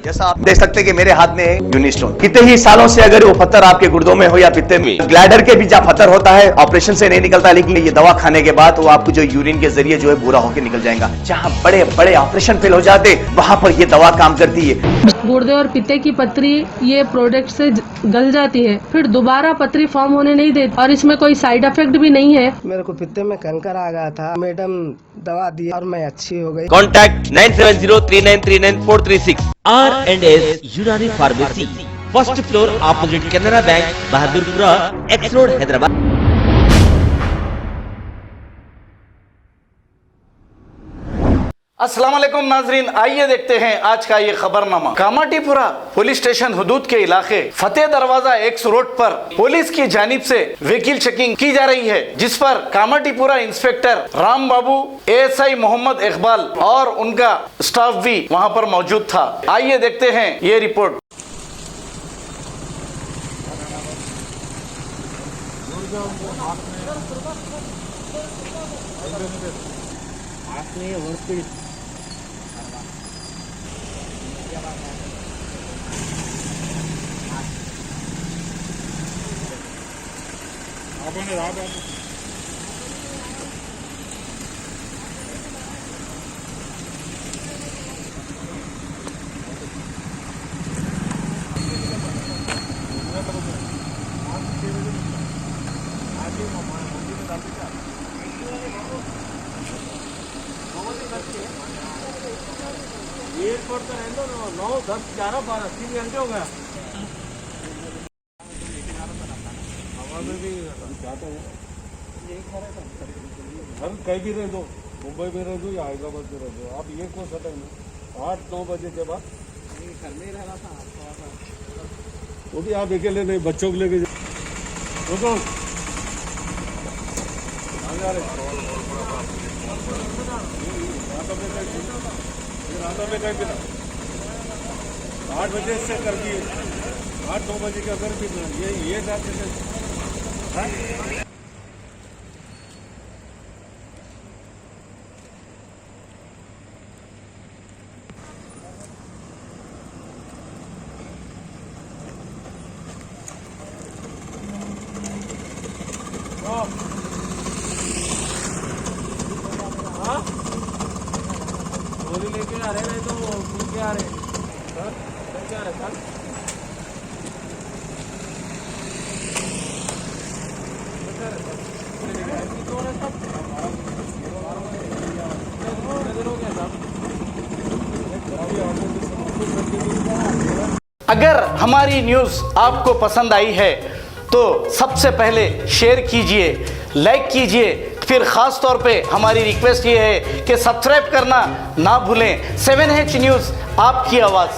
जैसा आप देख सकते हैं कि मेरे हाथ में है यूनि स्टोन। कितने ही सालों से अगर वो पत्थर आपके गुर्दों में हो या पित्ते में, ग्लैडर के भी जहाँ पत्थर होता है ऑपरेशन से नहीं निकलता, लेकिन ये दवा खाने के बाद वो आपको जो यूरिन के जरिए जो है पूरा होकर निकल जाएगा। जहाँ बड़े बड़े ऑपरेशन फेल हो जाते वहां पर ये दवा काम करती है। गुर्दे और पित्ते की पथरी ये प्रोडक्ट से गल जाती है, फिर दोबारा पथरी फॉर्म होने नहीं देती और इसमें कोई साइड इफेक्ट भी नहीं है। मेरे को पित्ते में कंकर आ गया था, मैडम दवा दी और मैं अच्छी हो गई। कॉन्टैक्ट 9703939436 R&S यूनानी pharmacy, first floor opposite Canara bank, Bahadurpura, x road, Hyderabad. अस्सलाम वालेकुम नाजरीन, आइए देखते हैं आज का ये खबरनामा। कामाटीपुरा पुलिस स्टेशन हुदूद के इलाके फतेह दरवाजा एक्स रोड पर पुलिस की जानिब से व्हीकल चेकिंग की जा रही है, जिस पर कामाटीपुरा इंस्पेक्टर राम बाबू, ASI मोहम्मद इकबाल और उनका स्टाफ भी वहां पर मौजूद था। आइए देखते हैं ये रिपोर्ट। एयरपोर्ट तो है 9, 10, 11, 12, 3 घंटे हो गया। हवा में भी जाता है, हम कहीं भी रह दो, मुंबई में रह दो या हैदराबाद में रह दो, आप ये कौन सा टाइम है 8-9 बजे के बाद घर में ही रह रहा था। वो भी आप अकेले नहीं, बच्चों को लेके रुको, रात में कहीं बिना 8 बजे से कर दिए, 8-9 बजे का कर भी ये जाते थे। गोली लेके आ रहे हैं तो लेके आ रहे हैं सर, लेके आ रहे सर। अगर हमारी न्यूज़ आपको पसंद आई है तो सबसे पहले शेयर कीजिए, लाइक कीजिए, फिर ख़ास तौर पे हमारी रिक्वेस्ट ये है कि सब्सक्राइब करना ना भूलें। 7H न्यूज़, आपकी आवाज़।